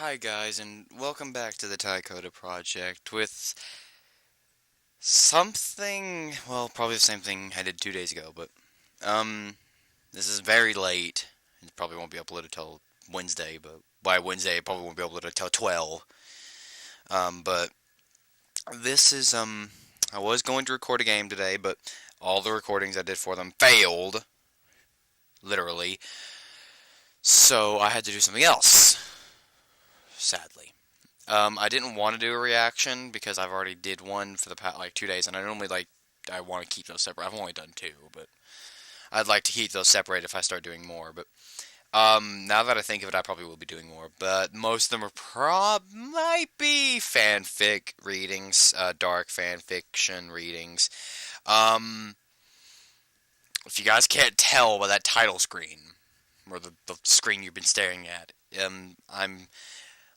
Hi guys, and welcome back to the Tycoda Project with something, well, probably the same thing I did 2 days ago, but, this is very late. It probably won't be uploaded till Wednesday, but by Wednesday it probably won't be uploaded till 12. But this is, I was going to record a game today, but all the recordings I did for them failed, literally, so I had to do something else, sadly. I didn't want to do a reaction because I've already did one for the past 2 days, and I want to keep those separate. I've only done two, but I'd like to keep those separate if I start doing more. But now that I think of it, I probably will be doing more. But most of them might be fanfic readings, dark fan fiction readings. Um, if you guys can't tell by that title screen or the screen you've been staring at, I'm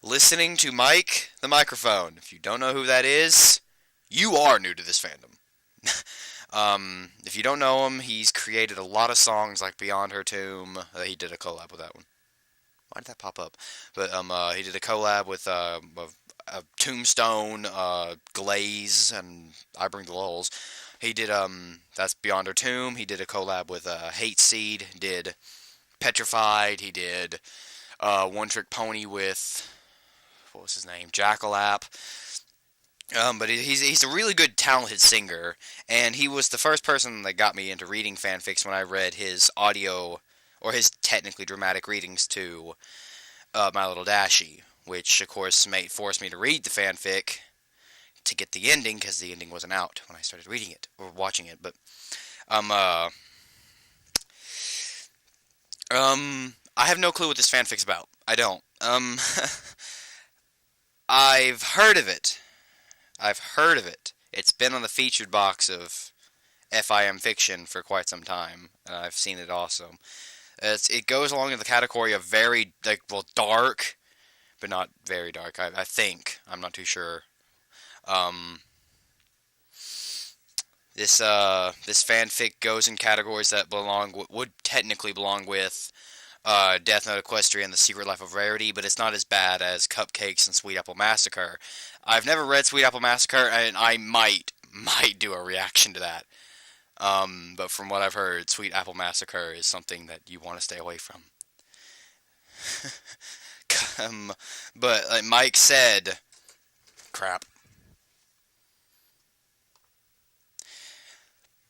listening to Mike the Microphone. If you don't know who that is, you are new to this fandom. If you don't know him, he's created a lot of songs like Beyond Her Tomb. He did a collab with that one. Why did that pop up? But he did a collab with Tombstone, Glaze, and I Bring the Lulls. He did that's Beyond Her Tomb. He did a collab with Hate Seed. Did Petrified. He did One Trick Pony with what was his name? Jackalap. But he's a really good, talented singer, and he was the first person that got me into reading fanfics when I read his audio, or his technically dramatic readings to My Little Dashie, which of course forced me to read the fanfic to get the ending, because the ending wasn't out when I started reading it, or watching it, but, um, uh, I have no clue what this fanfic's about. I don't. I've heard of it. I've heard of it. It's been on the featured box of FIM fiction for quite some time, and I've seen it also. It goes along in the category of very, dark, but not very dark, I think. I'm not too sure. This fanfic goes in categories that would technically belong with Death Note Equestrian, The Secret Life of Rarity, but it's not as bad as Cupcakes and Sweet Apple Massacre. I've never read Sweet Apple Massacre, and I might do a reaction to that. But from what I've heard, Sweet Apple Massacre is something that you want to stay away from. But like Mike said, crap.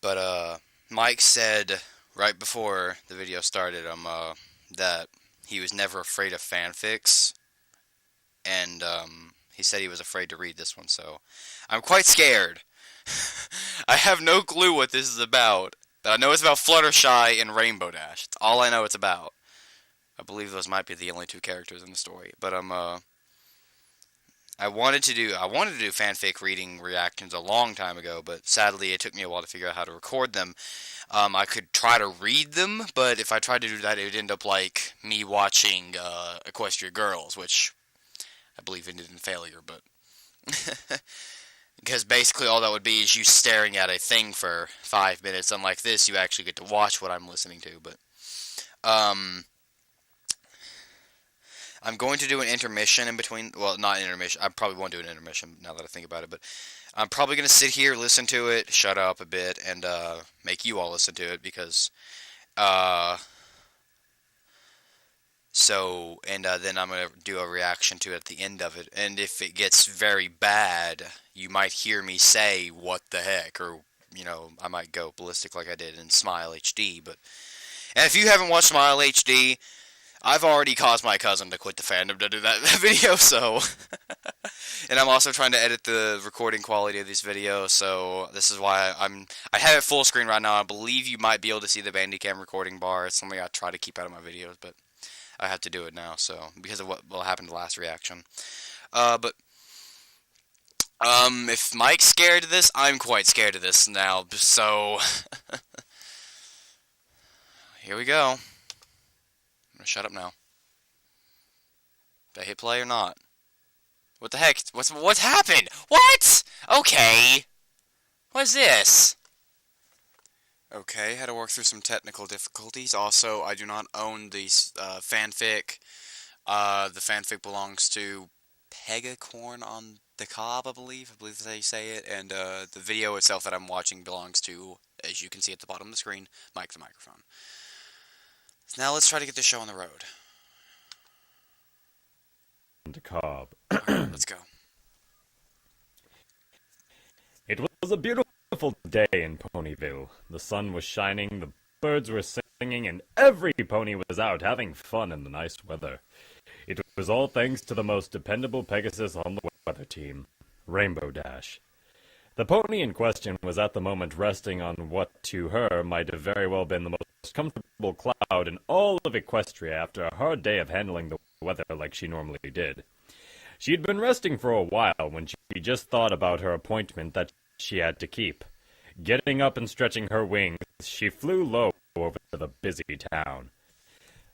But Mike said right before the video started, that he was never afraid of fanfics, and he said he was afraid to read this one, so I'm quite scared. I have no clue what this is about, but I know it's about Fluttershy and Rainbow Dash. It's all I know it's about. I believe those might be the only two characters in the story, but I wanted to do fanfic reading reactions a long time ago, but sadly it took me a while to figure out how to record them. I could try to read them, but if I tried to do that, it would end up like me watching Equestria Girls, which I believe ended in failure, but because basically all that would be is you staring at a thing for 5 minutes. Unlike this, you actually get to watch what I'm listening to. But I'm going to do an intermission in between. Well, not intermission. I probably won't do an intermission now that I think about it, but I'm probably going to sit here, listen to it, shut up a bit, and make you all listen to it, because then I'm going to do a reaction to it at the end of it. And if it gets very bad, you might hear me say, what the heck, or, I might go ballistic like I did in Smile HD. And if you haven't watched Smile HD, I've already caused my cousin to quit the fandom to do that video, so... And I'm also trying to edit the recording quality of these videos, so this is why I have it full screen right now. I believe you might be able to see the Bandicam recording bar. It's something I try to keep out of my videos, but I have to do it now, so, because of what happened the last reaction. If Mike's scared of this, I'm quite scared of this now, so... Here we go. I'm gonna shut up now. Did I hit play or not? What the heck? What's happened? What? Okay. What is this? Okay, had to work through some technical difficulties. Also, I do not own these fanfic. The fanfic belongs to Pegacorn on the Cob, I believe. I believe that's how you say it. And the video itself that I'm watching belongs to, as you can see at the bottom of the screen, Mike the Microphone. So now let's try to get this show on the road. To Cobb. Alright, let's go. It was a beautiful day in Ponyville. The sun was shining, the birds were singing, and every pony was out having fun in the nice weather. It was all thanks to the most dependable Pegasus on the weather team, Rainbow Dash. The pony in question was at the moment resting on what to her might have very well been the most comfortable cloud in all of Equestria after a hard day of handling the weather like she normally did. She had been resting for a while when she just thought about her appointment that she had to keep. Getting up and stretching her wings, she flew low over the busy town.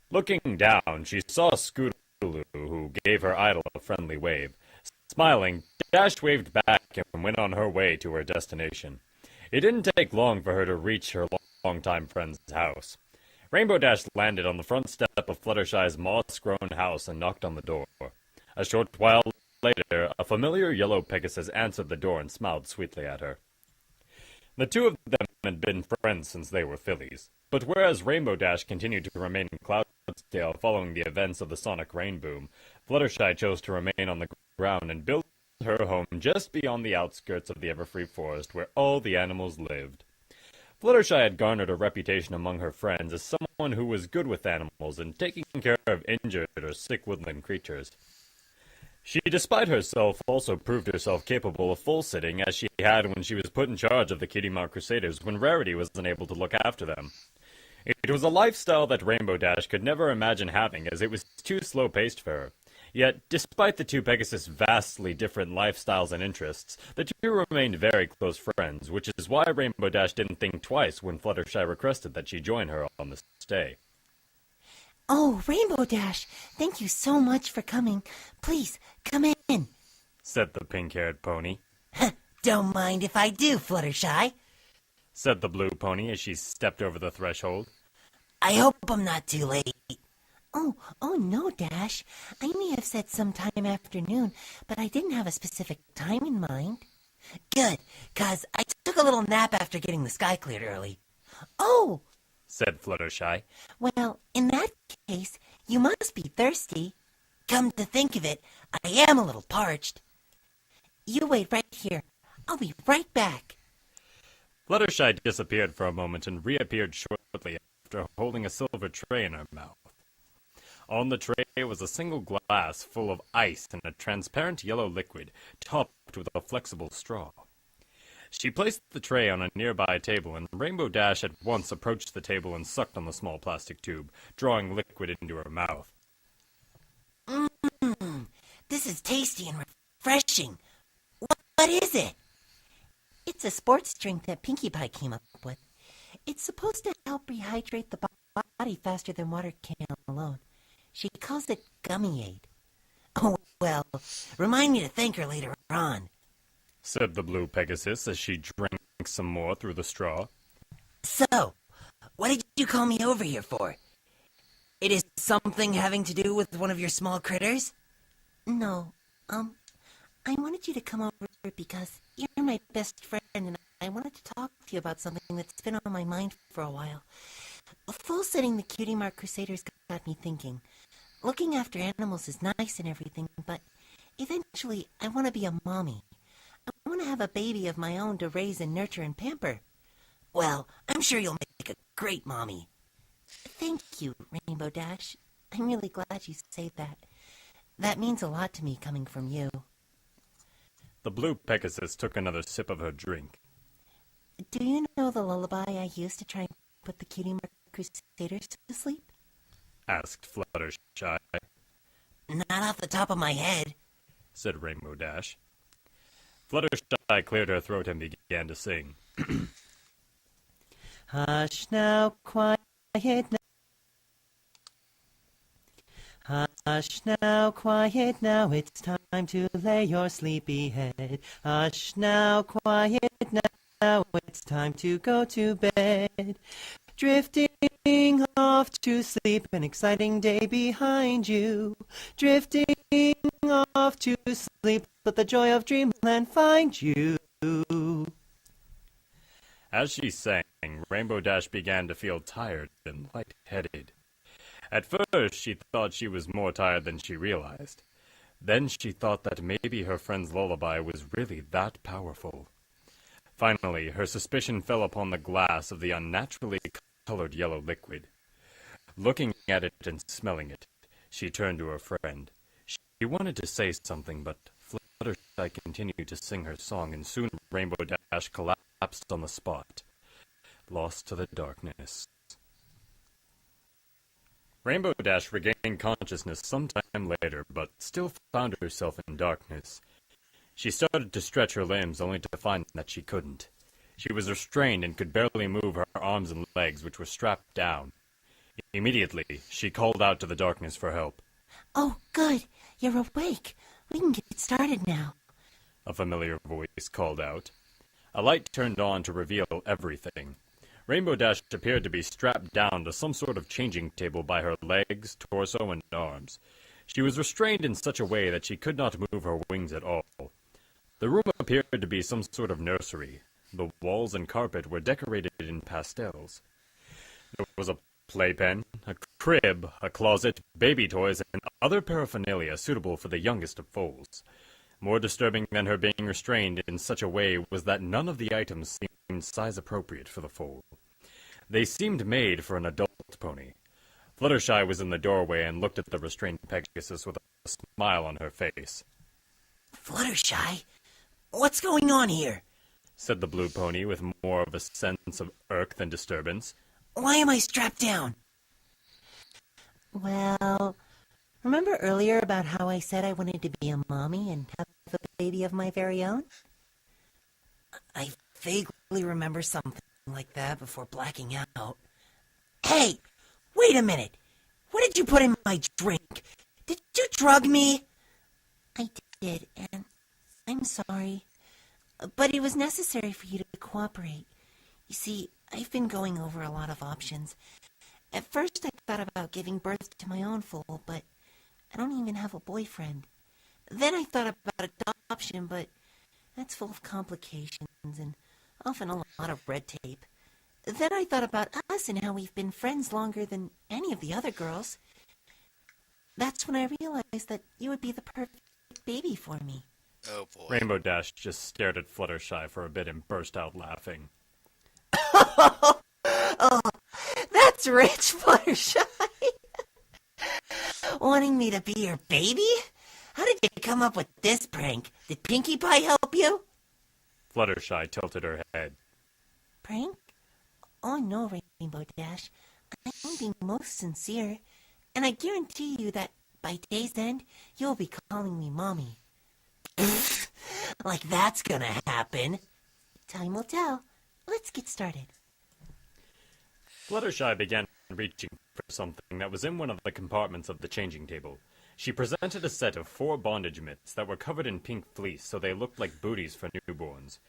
Looking down, she saw Scootaloo, who gave her idol a friendly wave. Smiling, Dash waved back and went on her way to her destination. It didn't take long for her to reach her longtime friend's house. Rainbow Dash landed on the front step of Fluttershy's moss-grown house and knocked on the door. A short while later, a familiar yellow Pegasus answered the door and smiled sweetly at her. The two of them had been friends since they were fillies, but whereas Rainbow Dash continued to remain in Cloudsdale following the events of the Sonic Rain Boom, Fluttershy chose to remain on the ground and built her home just beyond the outskirts of the Everfree Forest where all the animals lived. Fluttershy had garnered a reputation among her friends as someone who was good with animals and taking care of injured or sick woodland creatures. She, despite herself, also proved herself capable of full-sitting as she had when she was put in charge of the Cutie Mark Crusaders when Rarity was unable to look after them. It was a lifestyle that Rainbow Dash could never imagine having as it was too slow-paced for her. Yet, despite the two Pegasus' vastly different lifestyles and interests, the two remained very close friends, which is why Rainbow Dash didn't think twice when Fluttershy requested that she join her on the stay. Oh, Rainbow Dash, thank you so much for coming. Please, come in, said the pink-haired pony. Don't mind if I do, Fluttershy, said the blue pony as she stepped over the threshold. I hope I'm not too late. Oh no, Dash. I may have said sometime afternoon, but I didn't have a specific time in mind. Good, 'cause I took a little nap after getting the sky cleared early. Oh, said Fluttershy. Well, in that case, you must be thirsty. Come to think of it, I am a little parched. You wait right here. I'll be right back. Fluttershy disappeared for a moment and reappeared shortly after holding a silver tray in her mouth. On the tray was a single glass full of ice and a transparent yellow liquid, topped with a flexible straw. She placed the tray on a nearby table, and Rainbow Dash at once approached the table and sucked on the small plastic tube, drawing liquid into her mouth. This is tasty and refreshing. What is it? It's a sports drink that Pinkie Pie came up with. It's supposed to help rehydrate the body faster than water can alone. She calls it Gummy Aid. Oh, well, remind me to thank her later on, said the blue Pegasus as she drank some more through the straw. So, what did you call me over here for? It is something having to do with one of your small critters? No, I wanted you to come over because you're my best friend and I wanted to talk to you about something that's been on my mind for a while. Full setting the Cutie Mark Crusaders got me thinking. Looking after animals is nice and everything, but eventually I want to be a mommy. I want to have a baby of my own to raise and nurture and pamper. Well, I'm sure you'll make a great mommy. Thank you, Rainbow Dash. I'm really glad you said that. That means a lot to me coming from you. The blue Pegasus took another sip of her drink. Do you know the lullaby I used to try and put the Cutie Mark Crusaders to sleep? Asked Fluttershy. Not off the top of my head, said Rainbow Dash. Fluttershy cleared her throat and began to sing. Hush now, quiet now. Hush now, quiet now, it's time to lay your sleepy head. Hush now, quiet now, it's time to go to bed. Drifting off to sleep, an exciting day behind you. Drifting off to sleep, let the joy of dreamland find you. As she sang, Rainbow Dash began to feel tired and lightheaded. At first, she thought she was more tired than she realized. Then she thought that maybe her friend's lullaby was really that powerful. Finally, her suspicion fell upon the glass of the unnaturally colored yellow liquid. Looking at it and smelling it, she turned to her friend. She wanted to say something, but Fluttershy continued to sing her song, and soon Rainbow Dash collapsed on the spot, lost to the darkness. Rainbow Dash regained consciousness some time later, but still found herself in darkness. She started to stretch her limbs, only to find that she couldn't. She was restrained and could barely move her arms and legs, which were strapped down. Immediately, she called out to the darkness for help. Oh, good. You're awake. We can get started now. A familiar voice called out. A light turned on to reveal everything. Rainbow Dash appeared to be strapped down to some sort of changing table by her legs, torso, and arms. She was restrained in such a way that she could not move her wings at all. The room appeared to be some sort of nursery. The walls and carpet were decorated in pastels. There was a playpen, a crib, a closet, baby toys, and other paraphernalia suitable for the youngest of foals. More disturbing than her being restrained in such a way was that none of the items seemed size-appropriate for the foal. They seemed made for an adult pony. Fluttershy was in the doorway and looked at the restrained Pegasus with a smile on her face. Fluttershy, what's going on here? Said the blue pony with more of a sense of irk than disturbance. Why am I strapped down? Well, remember earlier about how I said I wanted to be a mommy and have a baby of my very own? I vaguely remember something like that before blacking out. Hey, wait a minute. What did you put in my drink? Did you drug me? I did, and I'm sorry. But it was necessary for you to cooperate. You see, I've been going over a lot of options. At first I thought about giving birth to my own foal, but I don't even have a boyfriend. Then I thought about adoption, but that's full of complications and often a lot of red tape. Then I thought about us and how we've been friends longer than any of the other girls. That's when I realized that you would be the perfect baby for me. Oh boy. Rainbow Dash just stared at Fluttershy for a bit and burst out laughing. Oh, that's rich, Fluttershy. Wanting me to be your baby? How did you come up with this prank? Did Pinkie Pie help you? Fluttershy tilted her head. Prank? Oh no, Rainbow Dash. I'm being most sincere, and I guarantee you that by day's end, you'll be calling me Mommy. Like that's gonna happen. Time will tell. Let's get started. Fluttershy began reaching for something that was in one of the compartments of the changing table. She presented a set of 4 bondage mitts that were covered in pink fleece so they looked like booties for newborns.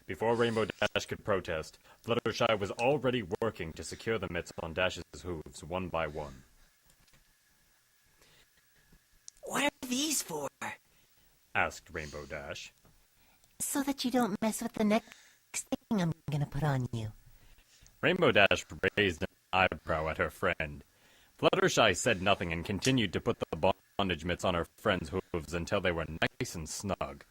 Before Rainbow Dash could protest, Fluttershy was already working to secure the mitts on Dash's hooves, one by one. What are these for? Asked Rainbow Dash. So that you don't mess with the next thing I'm gonna put on you. Rainbow Dash raised an eyebrow at her friend. Fluttershy said nothing and continued to put the bondage mitts on her friend's hooves until they were nice and snug.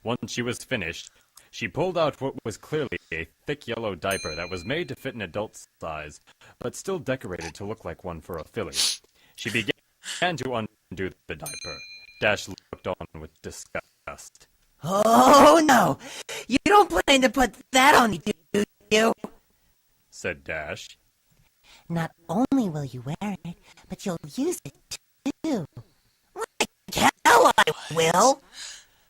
Once she was finished, she pulled out what was clearly a thick yellow diaper that was made to fit an adult size, but still decorated to look like one for a filly. She began to undo the diaper. Dash looked on with disgust. Oh no! You don't plan to put that on me, do you? Said Dash. Not only will you wear it, but you'll use it too. Like hell I will!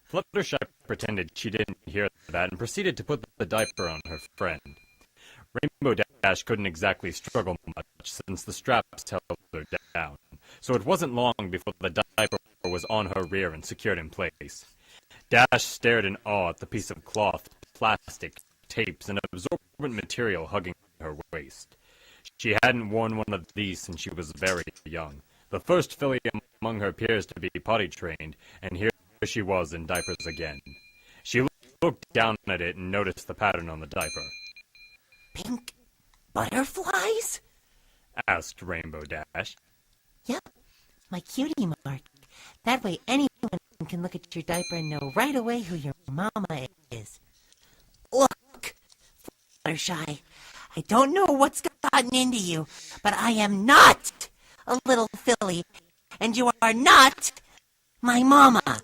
Fluttershy pretended she didn't hear that and proceeded to put the diaper on her friend. Rainbow Dash couldn't exactly struggle much since the straps held her down, so it wasn't long before the diaper was on her rear and secured in place. Dash stared in awe at the piece of cloth, plastic, tapes, and absorbent material hugging her waist. She hadn't worn one of these since she was very young. The first filly among her peers to be potty trained, and here she was in diapers again. She looked down at it and noticed the pattern on the diaper. Pink butterflies? Asked Rainbow Dash. Yep, my cutie mark. That way anyone can look at your diaper and know right away who your mama is. Look, Fluttershy, I don't know what's gotten into you, but I am not a little filly, and you are not my mama.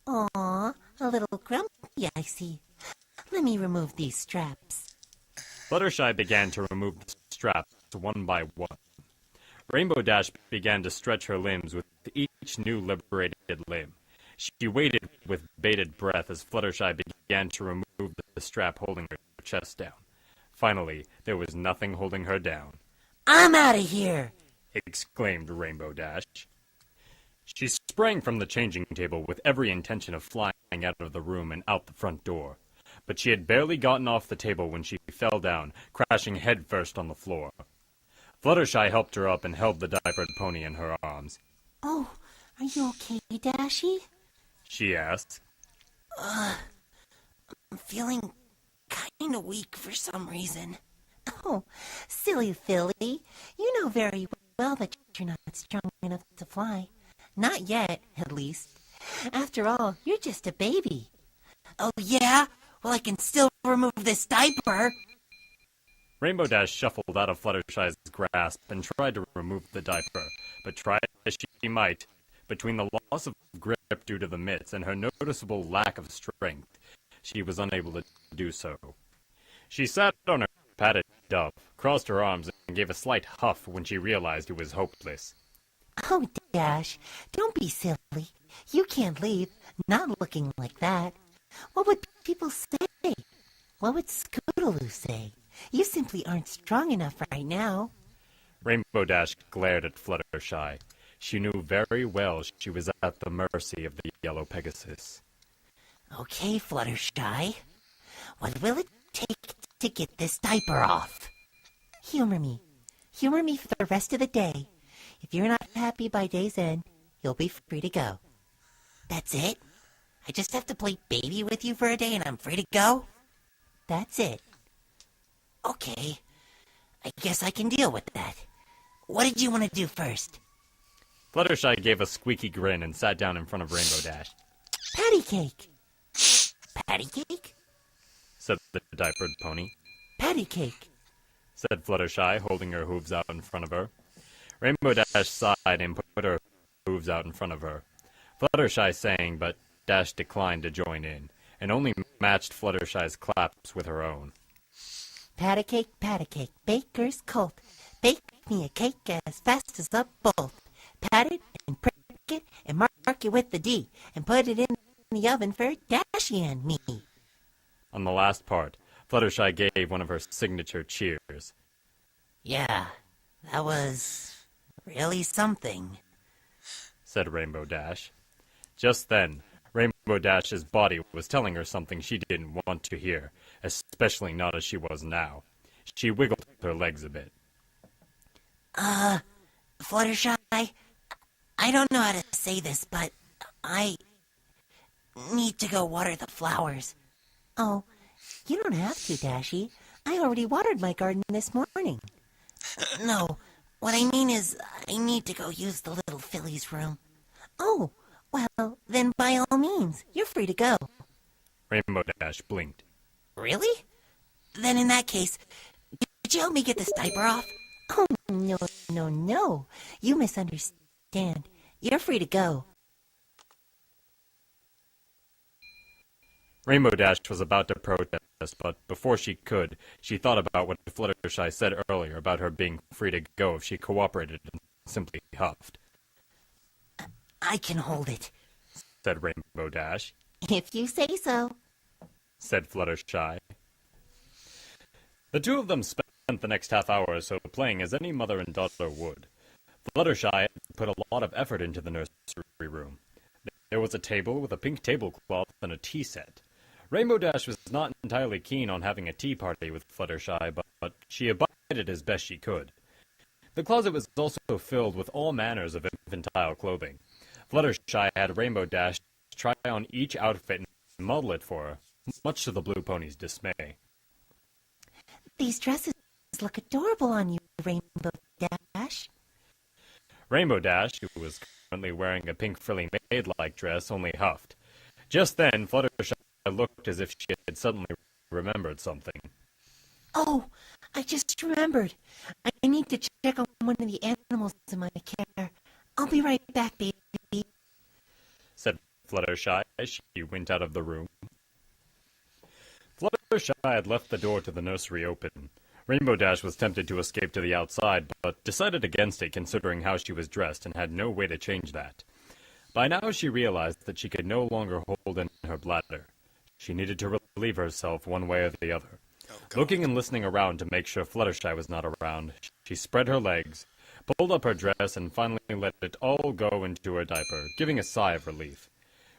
Aw, a little grumpy, I see. Let me remove these straps. Fluttershy began to remove the straps one by one. Rainbow Dash began to stretch her limbs with each new liberated limb. She waited with bated breath as Fluttershy began to remove the strap holding her chest down. Finally, there was nothing holding her down. I'm out of here! Exclaimed Rainbow Dash. She sprang from the changing table with every intention of flying out of the room and out the front door. But she had barely gotten off the table when she fell down, crashing headfirst on the floor. Fluttershy helped her up and held the diapered pony in her arms. Oh, are you okay, Dashy? She asked. I'm feeling kind of weak for some reason. Oh, silly filly. You know very well that you're not strong enough to fly. Not yet, at least. After all, you're just a baby. Oh, yeah? Well, I can still remove this diaper. Rainbow Dash shuffled out of Fluttershy's grasp and tried to remove the diaper, but try as she might, between the loss of grip due to the mitts and her noticeable lack of strength, she was unable to do so. She sat on her padded dove, crossed her arms, and gave a slight huff when she realized it was hopeless. Oh, Dash, don't be silly. You can't leave, not looking like that. What would people say? What would Scootaloo say? You simply aren't strong enough right now. Rainbow Dash glared at Fluttershy. She knew very well she was at the mercy of the yellow Pegasus. Okay, Fluttershy. What will it take to get this diaper off? Humor me. Humor me for the rest of the day. If you're not happy by day's end, you'll be free to go. That's it? I just have to play baby with you for a day and I'm free to go? That's it. Okay. I guess I can deal with that. What did you want to do first? Fluttershy gave a squeaky grin and sat down in front of Rainbow Dash. PattyCake. PattyCake? Said the diapered pony. PattyCake. Said Fluttershy, holding her hooves out in front of her. Rainbow Dash sighed and put her hooves out in front of her. Fluttershy sang, but Dash declined to join in, and only matched Fluttershy's claps with her own. PattyCake, baker's colt. Bake me a cake as fast as a bolt. Pat it and prick it and mark it with the D, and put it in the oven for Dashy and me. On the last part, Fluttershy gave one of her signature cheers. Yeah, that was really something, said Rainbow Dash. Just then, Rainbow Dash's body was telling her something she didn't want to hear, especially not as she was now. She wiggled her legs a bit. Fluttershy, I don't know how to say this, but I need to go water the flowers. Oh, you don't have to, Dashy. I already watered my garden this morning. No, what I mean is I need to go use the little filly's room. Oh, well, then by all means, you're free to go. Rainbow Dash blinked. Really? Then in that case, could you help me get this diaper off? Oh, no. You misunderstand. You're free to go. Rainbow Dash was about to protest, but before she could, she thought about what Fluttershy said earlier about her being free to go if she cooperated and simply huffed. I can hold it, said Rainbow Dash. if you say so, said Fluttershy. The two of them spent the next half hour or so playing as any mother and daughter would. Fluttershy put a lot of effort into the nursery room. There was a table with a pink tablecloth and a tea set. Rainbow Dash was not entirely keen on having a tea party with Fluttershy, but she abided it as best she could. The closet was also filled with all manners of infantile clothing. Fluttershy had Rainbow Dash try on each outfit and model it for her, much to the Blue Pony's dismay. These dresses look adorable on you, Rainbow Dash. Rainbow Dash, who was currently wearing a pink frilly maid-like dress, only huffed. Just then, Fluttershy looked as if she had suddenly remembered something. Oh, I just remembered. I need to check on one of the animals in my care. I'll be right back, baby, said Fluttershy as she went out of the room. Fluttershy had left the door to the nursery open. Rainbow Dash was tempted to escape to the outside, but decided against it considering how she was dressed and had no way to change that. By now she realized that she could no longer hold in her bladder. She needed to relieve herself one way or the other. Looking and listening around to make sure Fluttershy was not around, she spread her legs, pulled up her dress, and finally let it all go into her diaper, giving a sigh of relief.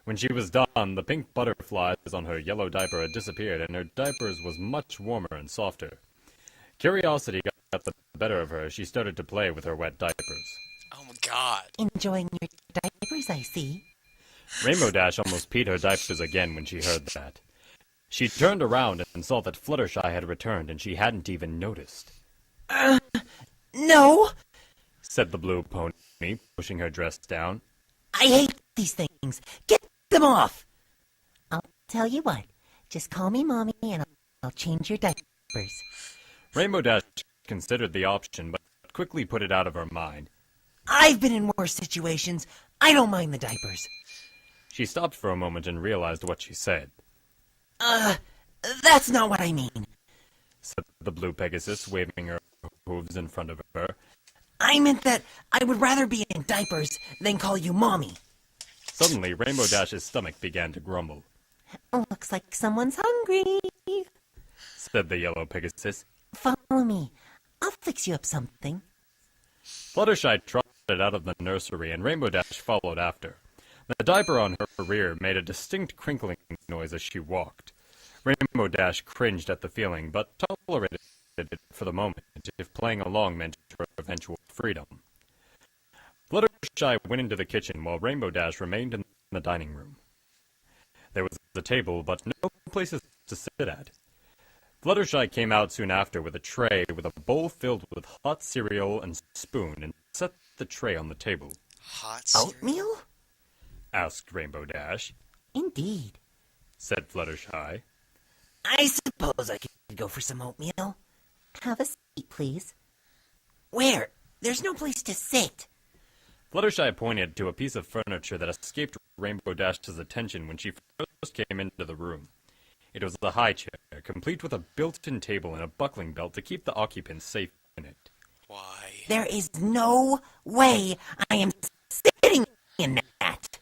When she was done, the pink butterflies on her yellow diaper had disappeared, and her diapers was much warmer and softer. Curiosity got the better of her as she started to play with her wet diapers. Oh my god. Enjoying your diapers, I see. Rainbow Dash almost peed her diapers again when she heard that. She turned around and saw that Fluttershy had returned, and she hadn't even noticed. No! Said the Blue Pony, pushing her dress down. I hate these things. Get them off! I'll tell you what. Just call me Mommy and I'll change your diapers. Rainbow Dash considered the option, but quickly put it out of her mind. I've been in worse situations. I don't mind the diapers. She stopped for a moment and realized what she said. That's not what I mean, said the Blue Pegasus, waving her hooves in front of her. I meant that I would rather be in diapers than call you Mommy. Suddenly, Rainbow Dash's stomach began to grumble. Looks like someone's hungry, said the Yellow Pegasus. Follow me. I'll fix you up something. Fluttershy trotted out of the nursery, and Rainbow Dash followed after. The diaper on her rear made a distinct crinkling noise as she walked. Rainbow Dash cringed at the feeling, but tolerated it for the moment, if playing along meant her eventual freedom. Fluttershy went into the kitchen, while Rainbow Dash remained in the dining room. There was a table, but no places to sit at. Fluttershy came out soon after with a tray with a bowl filled with hot cereal and spoon, and set the tray on the table. Hot cereal? Oatmeal? Asked Rainbow Dash. Indeed. Said Fluttershy. I suppose I could go for some oatmeal. Have a seat, please. Where? There's no place to sit. Fluttershy pointed to a piece of furniture that escaped Rainbow Dash's attention when she first came into the room. It was a high chair, complete with a built-in table and a buckling belt to keep the occupants safe in it. Why? There is no way I am sitting in that,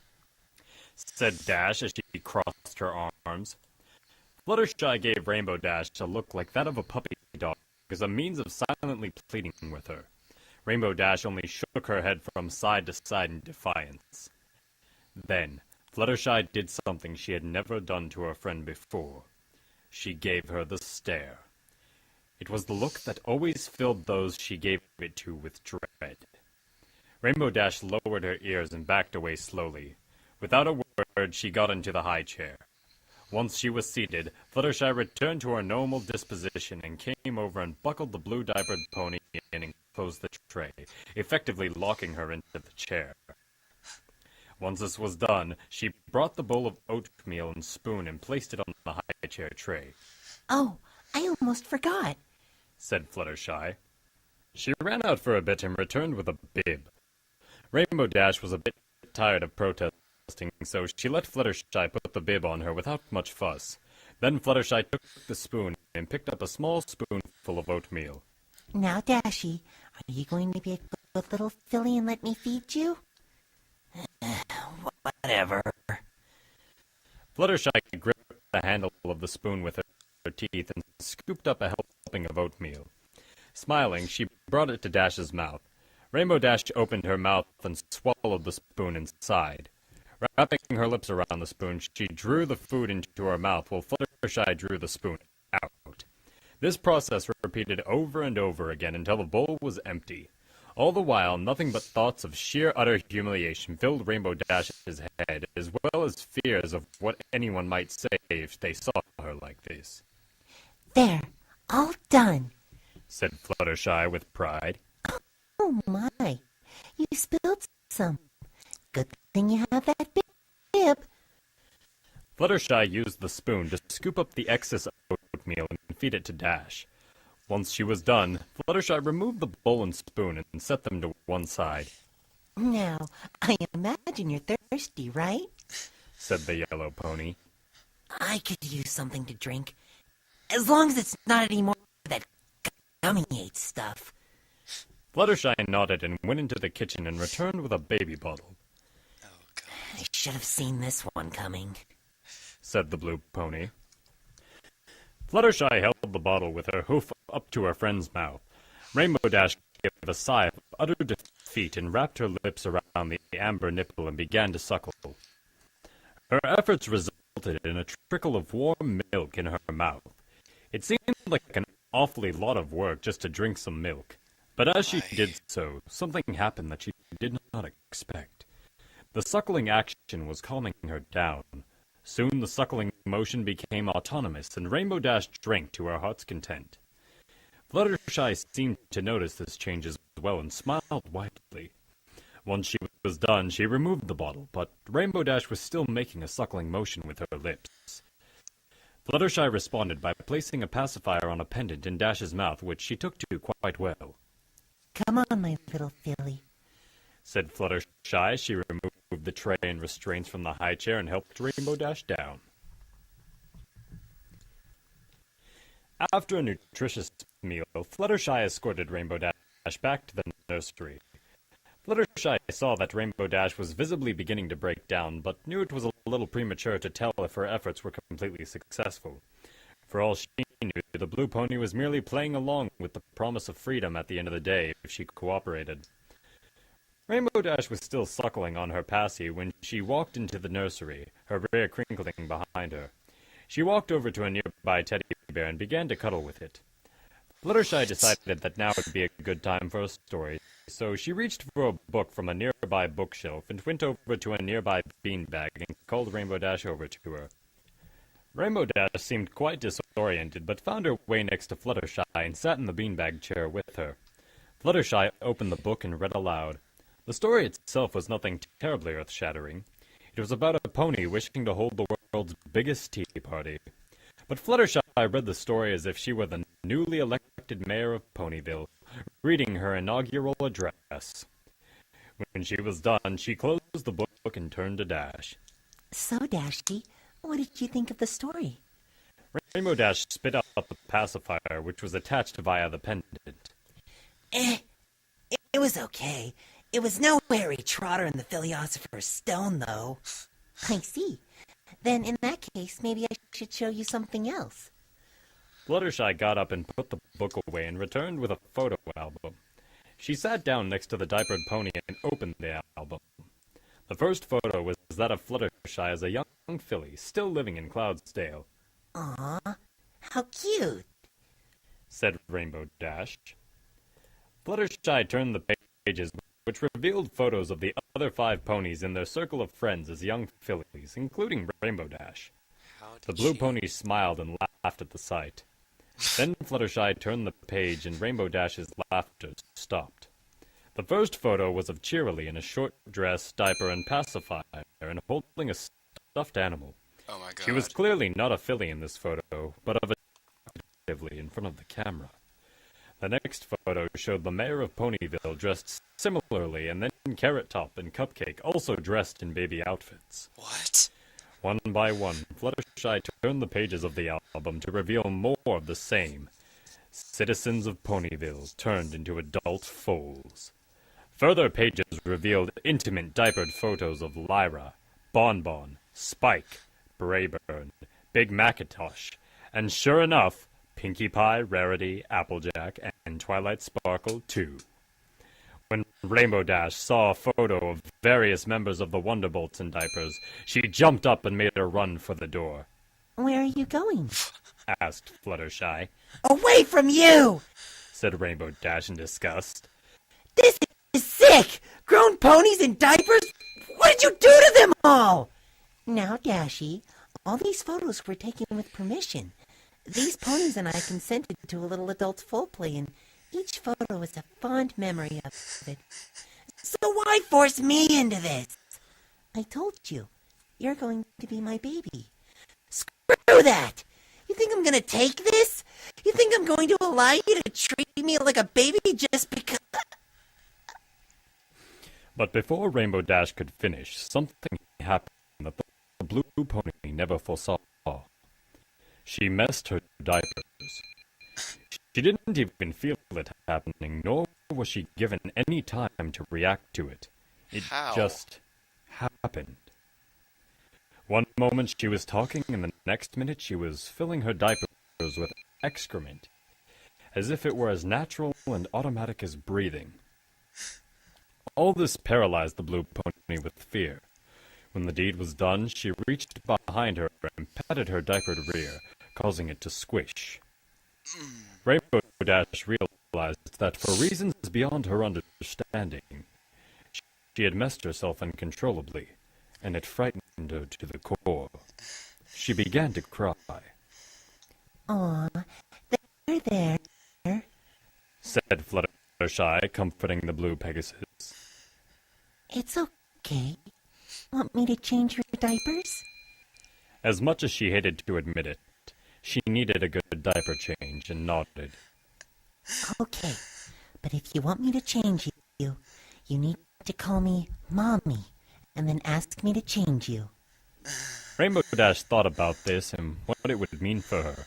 said Dash as she crossed her arms. Fluttershy gave Rainbow Dash a look like that of a puppy dog as a means of silently pleading with her. Rainbow Dash only shook her head from side to side in defiance. Then, Fluttershy did something she had never done to her friend before. She gave her the stare. It was the look that always filled those she gave it to with dread. Rainbow Dash lowered her ears and backed away slowly. Without a word, she got into the high chair. Once she was seated, Fluttershy returned to her normal disposition and came over and buckled the blue diapered pony in and closed the tray, effectively locking her into the chair. Once this was done, she brought the bowl of oatmeal and spoon and placed it on the high chair tray. Oh, I almost forgot, said Fluttershy. She ran out for a bit and returned with a bib. Rainbow Dash was a bit tired of protesting, so she let Fluttershy put the bib on her without much fuss. Then Fluttershy took the spoon and picked up a small spoonful of oatmeal. Now, Dashy, are you going to be a good little filly and let me feed you? Whatever. Fluttershy gripped the handle of the spoon with her teeth and scooped up a helping of oatmeal. Smiling, she brought it to Dash's mouth. Rainbow Dash opened her mouth and swallowed the spoon inside. Wrapping her lips around the spoon, she drew the food into her mouth while Fluttershy drew the spoon out. This process repeated over and over again until the bowl was empty. All the while, nothing but thoughts of sheer utter humiliation filled Rainbow Dash's head, as well as fears of what anyone might say if they saw her like this. There, all done, said Fluttershy with pride. Oh my, you spilled some. Good thing you have that bib. Fluttershy used the spoon to scoop up the excess oatmeal and feed it to Dash. Once she was done, Fluttershy removed the bowl and spoon and set them to one side. Now, I imagine you're thirsty, right? Said the yellow pony. I could use something to drink, as long as it's not any more of that gummy ate stuff. Fluttershy nodded and went into the kitchen and returned with a baby bottle. Oh, God. I should have seen this one coming, said the blue pony. Fluttershy held the bottle with her hoof up to her friend's mouth. Rainbow Dash gave a sigh of utter defeat and wrapped her lips around the amber nipple and began to suckle. Her efforts resulted in a trickle of warm milk in her mouth. It seemed like an awfully lot of work just to drink some milk. But as she did so, something happened that she did not expect. The suckling action was calming her down. Soon the suckling motion became autonomous, and Rainbow Dash drank to her heart's content. Fluttershy seemed to notice this change as well and smiled widely. Once she was done, she removed the bottle, but Rainbow Dash was still making a suckling motion with her lips. Fluttershy responded by placing a pacifier on a pendant in Dash's mouth, which she took to quite well. Come on, my little filly, said Fluttershy. She removed the tray and restraints from the high chair and helped Rainbow Dash down. After a nutritious meal, Fluttershy escorted Rainbow Dash back to the nursery. Fluttershy saw that Rainbow Dash was visibly beginning to break down, but knew it was a little premature to tell if her efforts were completely successful. For all she knew, the blue pony was merely playing along with the promise of freedom at the end of the day if she cooperated. Rainbow Dash was still suckling on her passy when she walked into the nursery, her rear crinkling behind her. She walked over to a nearby teddy bear and began to cuddle with it. Fluttershy decided that now would be a good time for a story, so she reached for a book from a nearby bookshelf and went over to a nearby beanbag and called Rainbow Dash over to her. Rainbow Dash seemed quite disoriented, but found her way next to Fluttershy and sat in the beanbag chair with her. Fluttershy opened the book and read aloud. The story itself was nothing terribly earth-shattering. It was about a pony wishing to hold the world's biggest tea party. But Fluttershy read the story as if she were the newly elected mayor of Ponyville, reading her inaugural address. When she was done, she closed the book and turned to Dash. So, Dashy, what did you think of the story? Rainbow Dash spit out the pacifier, which was attached via the pendant. It was okay. It was no Harry Trotter and the Philosopher's Stone, though. I see. Then, in that case, maybe I should show you something else. Fluttershy got up and put the book away and returned with a photo album. She sat down next to the diapered pony and opened the album. The first photo was that of Fluttershy as a young filly, still living in Cloudsdale. Aw, how cute, said Rainbow Dash. Fluttershy turned the pages, which revealed photos of the other 5 ponies in their circle of friends as young fillies, including Rainbow Dash. The blue pony smiled and laughed at the sight. Then Fluttershy turned the page and Rainbow Dash's laughter stopped. The first photo was of Cheerilee in a short dress, diaper, and pacifier, and holding a stuffed animal. Oh my God. She was clearly not a filly in this photo, but of a actively in front of the camera. The next photo showed the mayor of Ponyville dressed similarly, and then Carrot Top and Cupcake also dressed in baby outfits. What? One by one, Fluttershy turned the pages of the album to reveal more of the same. Citizens of Ponyville turned into adult foals. Further pages revealed intimate diapered photos of Lyra, Bonbon, Spike, Brayburn, Big Macintosh, and sure enough, Pinkie Pie, Rarity, Applejack, and Twilight Sparkle, too. When Rainbow Dash saw a photo of various members of the Wonderbolts in diapers, she jumped up and made a run for the door. Where are you going? Asked Fluttershy. Away away from you! said Rainbow Dash in disgust. This is sick! Grown ponies in diapers? What did you do to them all? Now, Dashy, all these photos were taken with permission. These ponies and I consented to a little adult foreplay, and each photo is a fond memory of it. So why force me into this? I told you, you're going to be my baby. Screw that! You think I'm gonna take this? You think I'm going to allow you to treat me like a baby just because... But before Rainbow Dash could finish, something happened that the blue pony never foresaw. She messed her diapers. She didn't even feel it happening, nor was she given any time to react to it. It just happened. One moment she was talking, and the next minute she was filling her diapers with excrement, as if it were as natural and automatic as breathing. All this paralyzed the blue pony with fear. When the deed was done, she reached behind her and patted her diapered rear, causing it to squish. Rainbow Dash realized that for reasons beyond her understanding, she had messed herself uncontrollably, and it frightened her to the core. She began to cry. Aw, there, said Fluttershy, comforting the blue Pegasus. It's okay. Want me to change your diapers? As much as she hated to admit it, she needed a good diaper change and nodded. Okay, but if you want me to change you, you need to call me Mommy, and then ask me to change you. Rainbow Dash thought about this and what it would mean for her.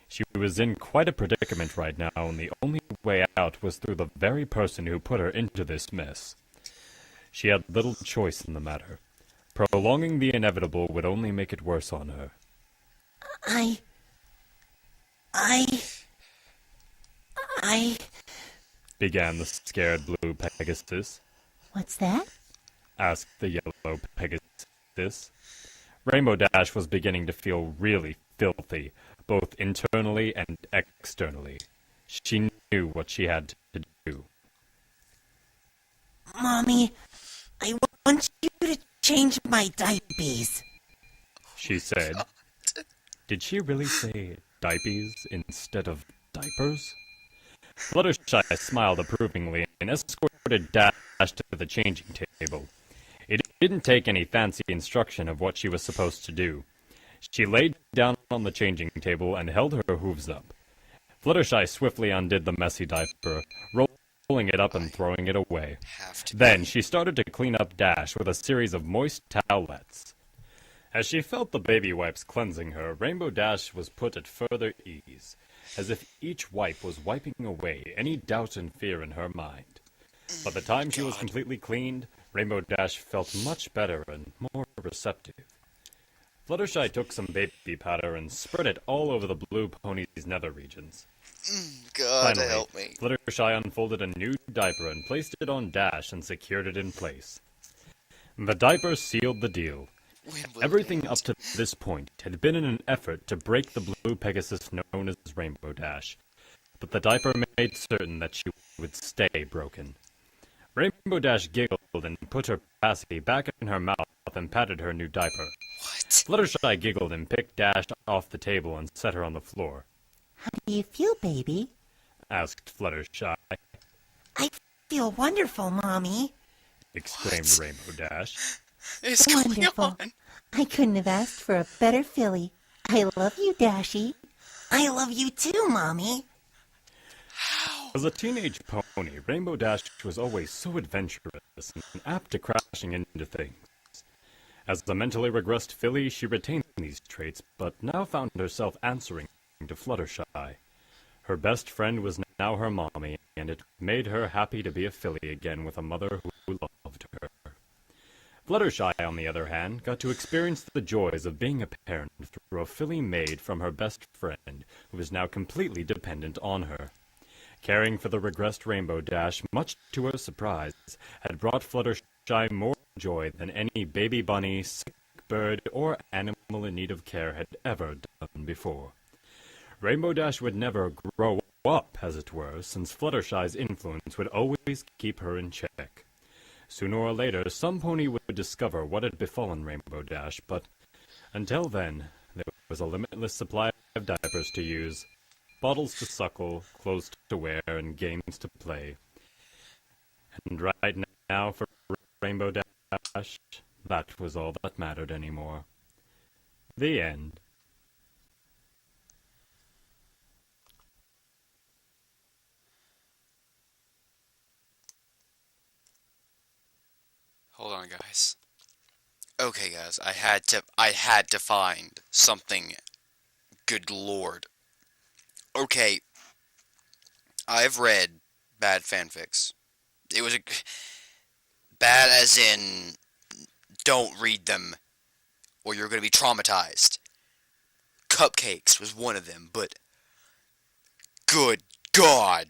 She was in quite a predicament right now, and the only way out was through the very person who put her into this mess. She had little choice in the matter. Prolonging the inevitable would only make it worse on her. I... began the scared blue Pegasus. What's that? Asked the yellow Pegasus. Rainbow Dash was beginning to feel really filthy, both internally and externally. She knew what she had to do. Mommy, I want you to change my diapers, she said. Did she really say diapers instead of diapers? Fluttershy smiled approvingly and escorted Dash to the changing table. It didn't take any fancy instruction of what she was supposed to do. She laid down on the changing table and held her hooves up. Fluttershy swiftly undid the messy diaper, rolling it up and throwing it away. Then she started to clean up Dash with a series of moist towelettes. As she felt the baby wipes cleansing her, Rainbow Dash was put at further ease, as if each wipe was wiping away any doubt and fear in her mind. By the time she was completely cleaned, Rainbow Dash felt much better and more receptive. Fluttershy took some baby powder and spread it all over the blue pony's nether regions. God Finally, help me. Fluttershy unfolded a new diaper and placed it on Dash and secured it in place. The diaper sealed the deal. Everything up to this point had been in an effort to break the blue Pegasus known as Rainbow Dash, but the diaper made certain that she would stay broken. Rainbow Dash giggled and put her passy back in her mouth and patted her new diaper. What? Fluttershy giggled and picked Dash off the table and set her on the floor. How do you feel, baby? Asked Fluttershy, I feel wonderful, Mommy. exclaimed Rainbow Dash. It's Wonderful. going on. I couldn't have asked for a better filly. I love you, Dashy. I love you too, Mommy. As a teenage pony, Rainbow Dash was always so adventurous and apt to crashing into things. As a mentally regressed filly, she retained these traits, but now found herself answering to Fluttershy. Her best friend was now her mommy, and it made her happy to be a filly again with a mother who loved her. Fluttershy, on the other hand, got to experience the joys of being a parent through a filly made from her best friend, who was now completely dependent on her. Caring for the regressed Rainbow Dash, much to her surprise, had brought Fluttershy more joy than any baby bunny, sick bird, or animal in need of care had ever done before. Rainbow Dash would never grow up, as it were, since Fluttershy's influence would always keep her in check. Sooner or later, some pony would discover what had befallen Rainbow Dash, but until then, there was a limitless supply of diapers to use, bottles to suckle, clothes to wear, and games to play. And right now, for Rainbow Dash, that was all that mattered anymore. The end. Hold on, guys. Okay, guys, I had to find something. Good lord. Okay, I've read bad fanfics. It was bad as in don't read them or you're going to be traumatized. Cupcakes was one of them, but good God.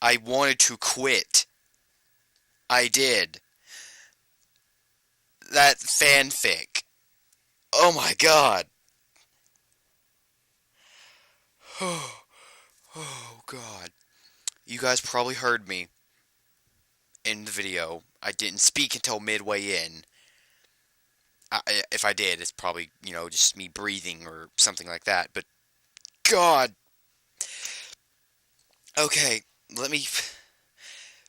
I wanted to quit. I did. That fanfic. Oh my God. Oh God. You guys probably heard me in the video. I didn't speak until midway in. If I did, it's probably, just me breathing or something like that. But God. Okay,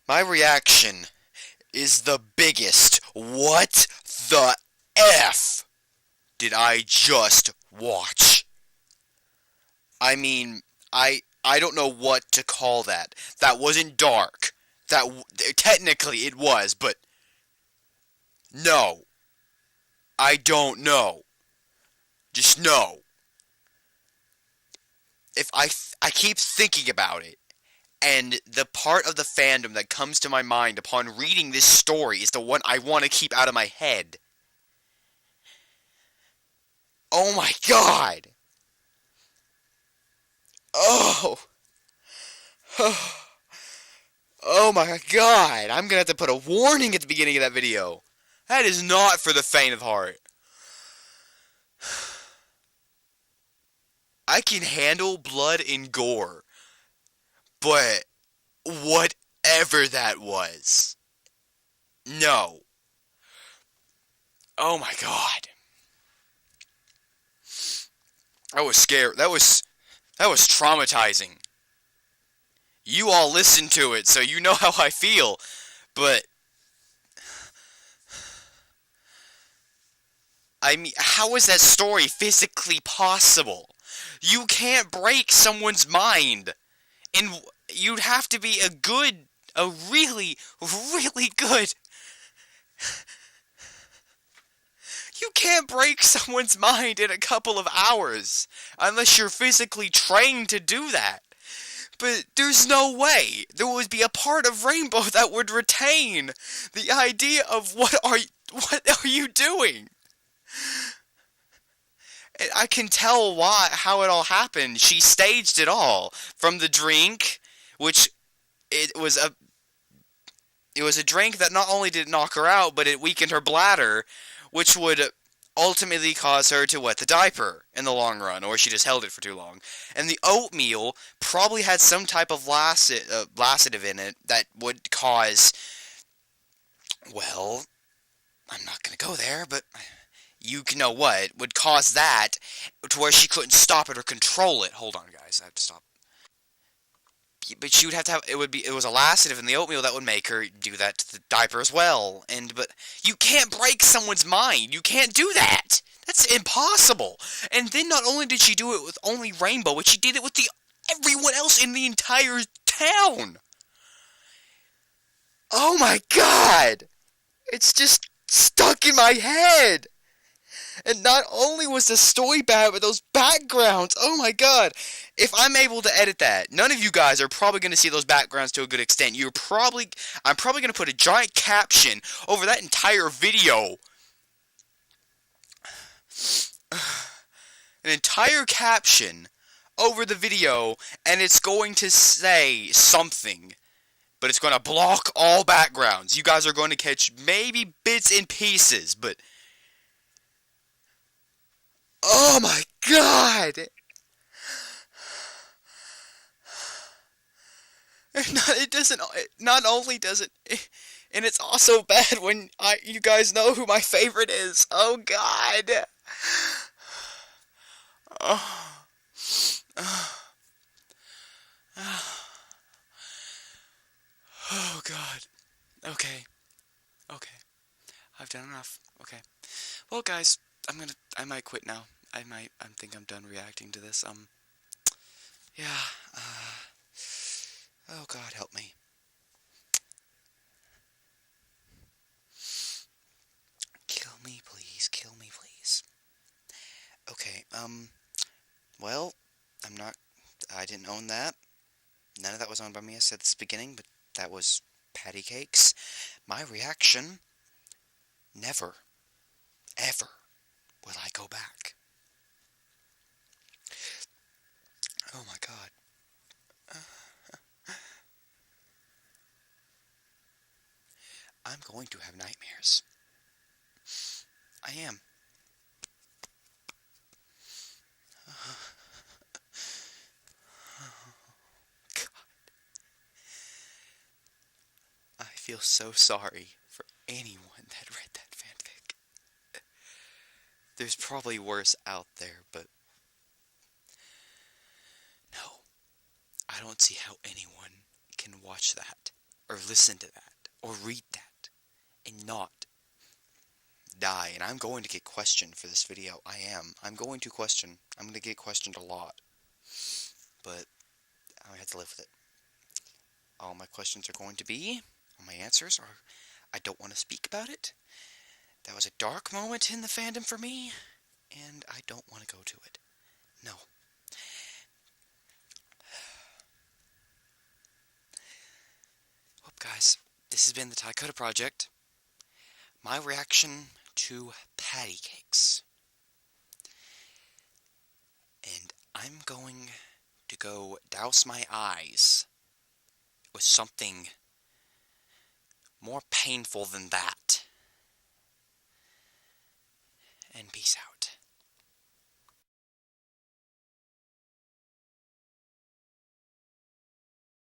my reaction is the biggest. What the F did I just watch? I mean, I don't know what to call that. That wasn't dark. Technically it was, but no. I don't know. Just no. If I keep thinking about it, and the part of the fandom that comes to my mind upon reading this story is the one I want to keep out of my head. Oh my God! Oh! Oh my God! I'm gonna have to put a warning at the beginning of that video. That is not for the faint of heart. I can handle blood and gore. But whatever that was. No. Oh my God. That was scary. That was traumatizing. You all listened to it, so you know how I feel. But I mean, how is that story physically possible? You can't break someone's mind. And you'd have to be a really, really good. You can't break someone's mind in a couple of hours unless you're physically trained to do that. But there's no way there would be a part of Rainbow that would retain the idea of what are you doing? And I can tell how it all happened. She staged it all from the drink, which it was a drink that not only did it knock her out, but it weakened her bladder, which would ultimately cause her to wet the diaper in the long run, or she just held it for too long. And the oatmeal probably had some type of laxative in it that would cause, well, I'm not going to go there, but you know what would cause that to where she couldn't stop it or control it. Hold on, guys, I have to stop. But she would have to have, it was a laxative in the oatmeal that would make her do that to the diaper as well. But you can't break someone's mind. You can't do that. That's impossible. And then not only did she do it with only Rainbow, but she did it with everyone else in the entire town. Oh my God. It's just stuck in my head. And not only was the story bad, but those backgrounds, oh my God. If I'm able to edit that, none of you guys are probably going to see those backgrounds to a good extent. I'm probably going to put a giant caption over that entire video. An entire caption over the video, and it's going to say something. But it's going to block all backgrounds. You guys are going to catch maybe bits and pieces, but oh my God! It doesn't. Not only does it, and it's also bad when you guys know who my favorite is. Oh God. Oh, oh God. Okay. Okay. I've done enough. Okay. Well, guys, I might quit now. I think I'm done reacting to this. Yeah. Oh God, help me. Kill me, please. Kill me, please. Okay. Well, I'm not. I didn't own that. None of that was owned by me. I said this at the beginning, but that was PattyCakes. My reaction: never, ever will I go back. Oh my God. I'm going to have nightmares. I am. I feel so sorry for anyone that read that fanfic. There's probably worse out there, but no. I don't see how anyone can watch that, or listen to that, or read that, and not die. And I'm going to get questioned for this video. I am. I'm going to question. I'm going to get questioned a lot. But I have to live with it. All my questions are going to be, all my answers are, I don't want to speak about it. That was a dark moment in the fandom for me, and I don't want to go to it. No. Well, guys, this has been the Tycoda Project. My reaction to PattyCakes. And I'm going to go douse my eyes with something more painful than that. And peace out.